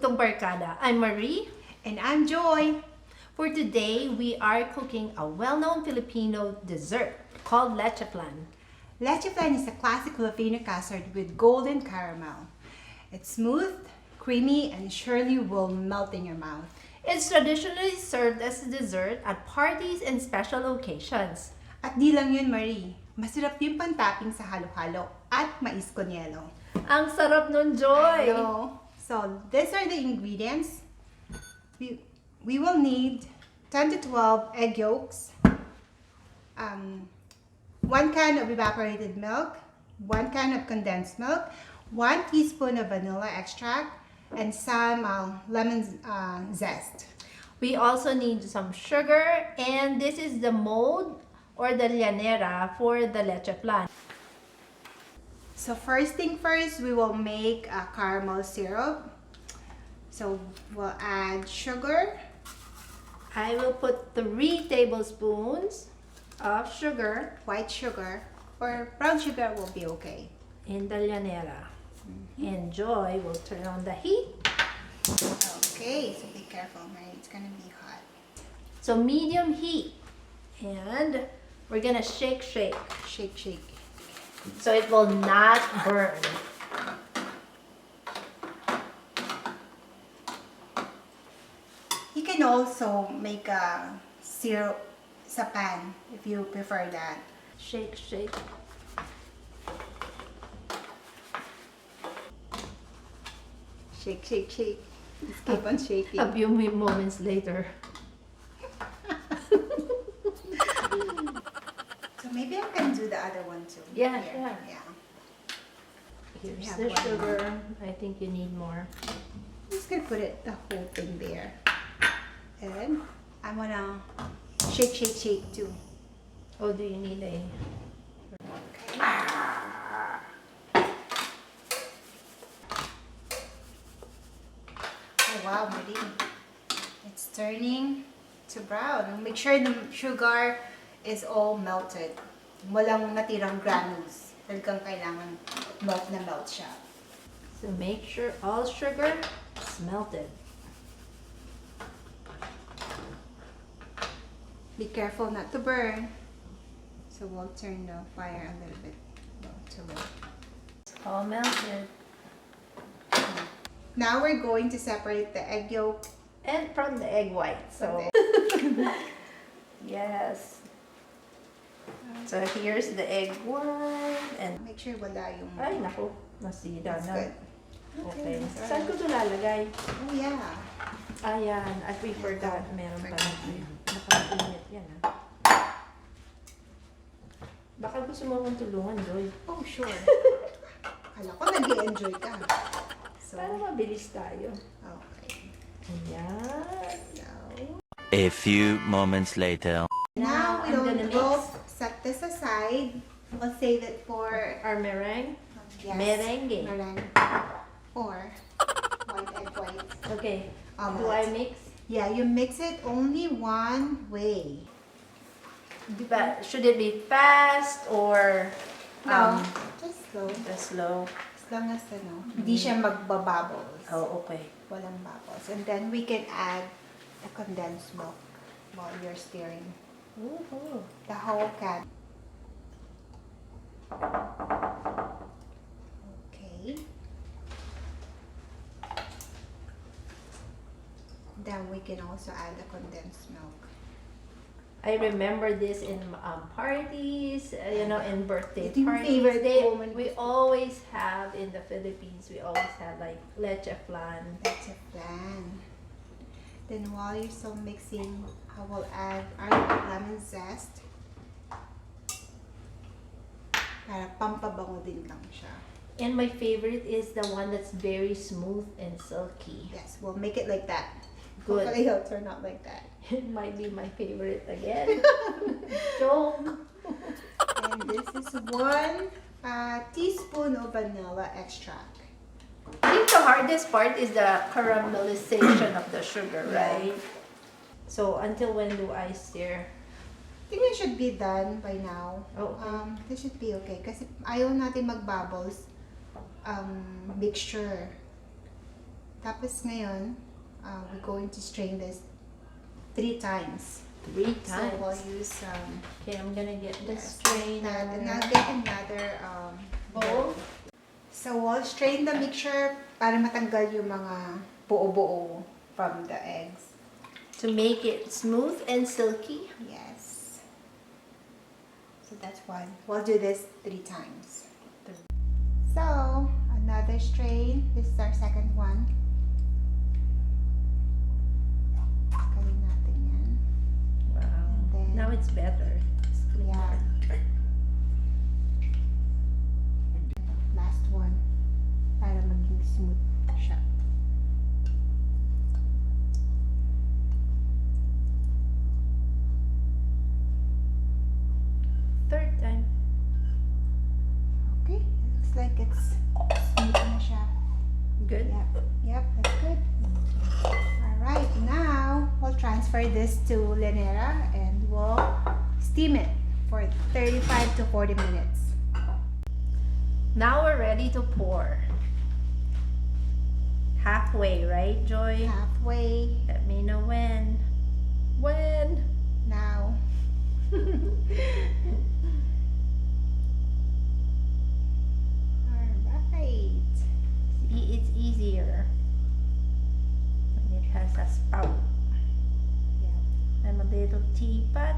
Lutong Barkada. I'm Marie. And I'm Joy. For today, we are cooking a well-known Filipino dessert called Leche Flan. Leche Flan is a classic Filipino custard with golden caramel. It's smooth, creamy, and surely will melt in your mouth. It's traditionally served as a dessert at parties and special occasions. At di lang yun, Marie. Masarap yung pantopping sa halo-halo at mais con yelo. Ang sarap nun, Joy! Hello. So, these are the ingredients. We will need 10 to 12 egg yolks, 1 can of evaporated milk, 1 can of condensed milk, 1 teaspoon of vanilla extract, and some lemon zest. We also need some sugar, and this is the mold or the llanera for the Leche Flan. So first thing first, we will make a caramel syrup. So we'll add sugar. I will put 3 tablespoons of sugar White sugar or brown sugar will be okay. in the llanera. And Joy will turn on the heat. Okay, so be careful, Mary. It's gonna be hot. So medium heat. And we're gonna shake. Shake, shake. So it will not burn. You can also make a syrup sa pan if you prefer that. Shake. Shake. Just keep on shaking. A few moments later. So maybe I can do the other one too. Yeah, Here. sure. Yeah. Here's have the one sugar. I think you need more. I'm just gonna put it the whole thing there. And I'm gonna shake too. Oh, do you need a... Oh wow, Marie. It's turning to brown. Make sure the sugar is all melted. Walang natirang granules. Talagang kailangan melt na melt siya. So make sure all sugar is melted. Be careful not to burn. So we'll turn the fire a little bit low to low. It's all melted. Now we're going to separate the egg yolk. And from the egg white. So yes. So here's the egg white and Make sure wala yung... ay naku, nasira That's na. good. Okay. Alright. Saan ko ito lalagay? Oh yeah. Ayan, I forgot. Meron pa na. Nakainit yan ah. Baka gusto mo akong tulungan, Joy. Oh sure. Kala ko nag-i-enjoy ka. So, Para mabilis tayo. okay. Ayan. Now, A few moments later. now we I'm gonna don't mix both set this aside. We'll save it for our meringue. yes, Merengue. meringue or white egg white. Okay. Do Omelette. I mix? Yeah, you mix it only one way. But should it be fast or No, just slow. just slow? As long as hindi siya magbabubbles. Oh, okay. Walang bubbles. And then we can add the condensed milk while you're stirring. Woohoo. The whole can. Okay. Then we can also add the condensed milk. I remember this in parties, you know, in birthday Ito yung parties. favorite moment. We always have in the Philippines, we always have like leche flan. That's a plan. Then while you're still mixing, I will add our lemon zest. Para pampabango din lang siya. And my favorite is the one that's very smooth and silky. Yes, we'll make it like that. Good. Hopefully it'll turn out like that. It might be my favorite again. Joke. And this is 1 teaspoon of vanilla extract. I think the hardest part is the caramelization of the sugar, right? So until when do I stir? I think it should be done by now. Oh, okay. This should be okay. Kasi ayaw natin mag-bubbles mixture. Tapos ngayon, we're going to strain this 3 times. 3 So times. we'll use Okay, I'm gonna get the that, strainer. and I'll get another bowl. So we'll strain the mixture para matanggal yung mga buo-buo from the eggs. To make it smooth and silky. Yes. So that's one. We'll do this 3 times. So another strain. This is our second one. Gawin natin yan. Wow. And then, Now it's better. It's cleaner. yeah. Last one. Para maging smooth siya. Third time. Okay. Looks like it's smooth na siya. Good. Yep. Yep, that's good. Alright, now we'll transfer this to Lenera and we'll steam it for 35 to 40 minutes. Now we're ready to pour. Halfway, right, Joy? Halfway Let me know when. When? now. Alright. It's easier when it has a spout. Yeah. I'm a little teapot.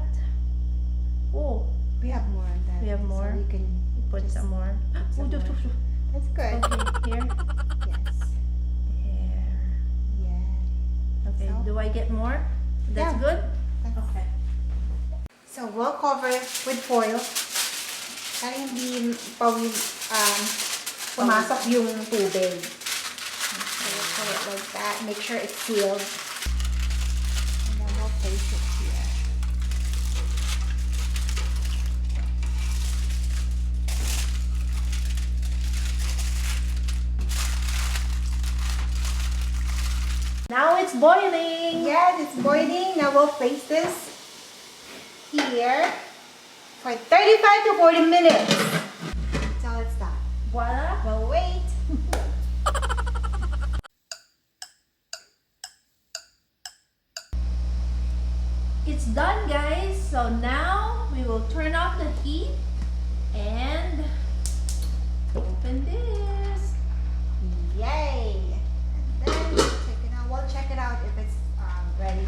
Oh, We have more on that. We have more? So we can put just some more. some Oh, more. That's good. Okay, here. Yes. There. Yeah. Okay, So? do I get more? That's Yeah. good? That's Okay. So we'll cover it with foil para hindi pumasok yung tubig. So we'll put it like that. Make sure it's sealed. And then we'll place it here. Now it's boiling. Yes, it's boiling. Now we'll place this here for 35 to 40 minutes. Till it's done. Voila. We'll wait. It's done, guys. So now we will turn off the heat and open this. Yay! And then we'll check it out if it's ready.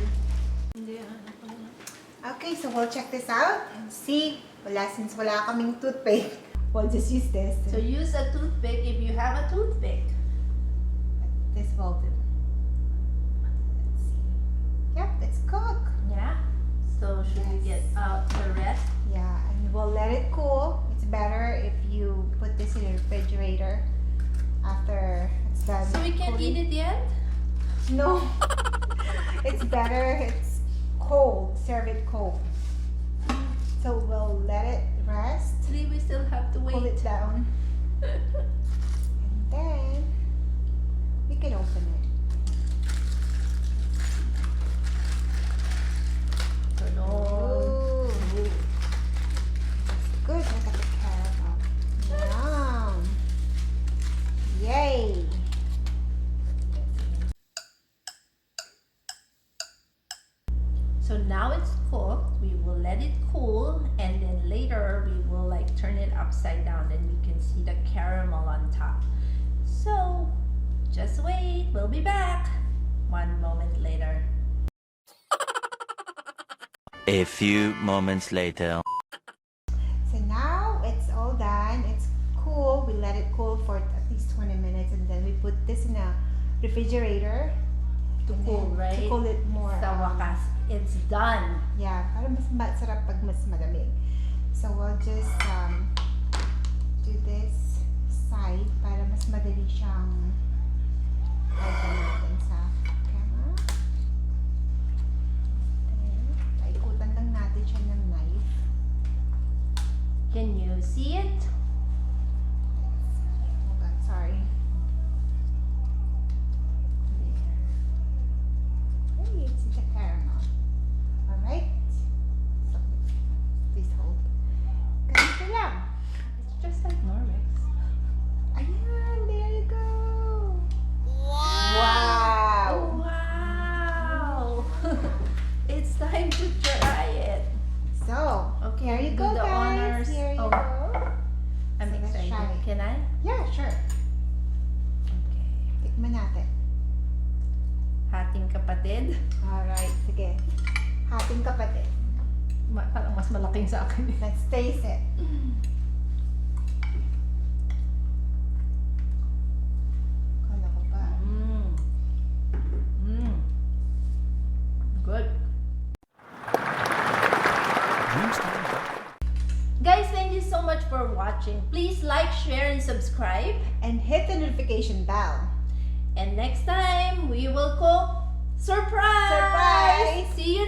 Okay, so we'll check this out and see. Since wala kaming toothpick, we'll just use this. So use a toothpick if you have a toothpick. This will do. Let's see. Yep, it's cooked. Yeah. So should we get Yes. out the rest? Yeah, and we'll let it cool. It's better if you put this in the refrigerator after it's done. So we can't cooling. eat it yet? No. It's better. It's cold. Serve it cold. So we'll let it rest. Actually, we still have to Pull wait. it down. And then we can open it. Turn on. Ooh. It's good. Look at the caramel. Yum. Yay. So now it's cooked. We will let it cool, and then later we will turn it upside down, and you can see the caramel on top. So just wait. We'll be back. 1 moment later. A few moments later. So now it's all done. It's cool. We let it cool for at least 20 minutes and then we put this in a refrigerator. To And cool, then right? To cool it more. Sa wakas, it's done. Yeah, para mas masarap pag mas malamig. So we'll just do this side para mas madali siyang open natin sa camera. Okay. Paikutan lang natin siya ng knife. Can you see it? Hold on, sorry. Hey, it's the caramel. Alright. So, please hold. Ganito lang. It's just like Norwex. Ayan, there you go. Wow! I'm So, let's excited. try. Can I? Yeah, sure. Okay. Tikman natin. Hating kapatid. Alright, sige. Hating kapatid. Parang mas malaking sa akin. Let's taste it. Kala ko ba? Good. Guys, thank you so much for watching. Please like, share, and subscribe. And hit the notification bell. And next time, we will cook surprise! Surprise! See you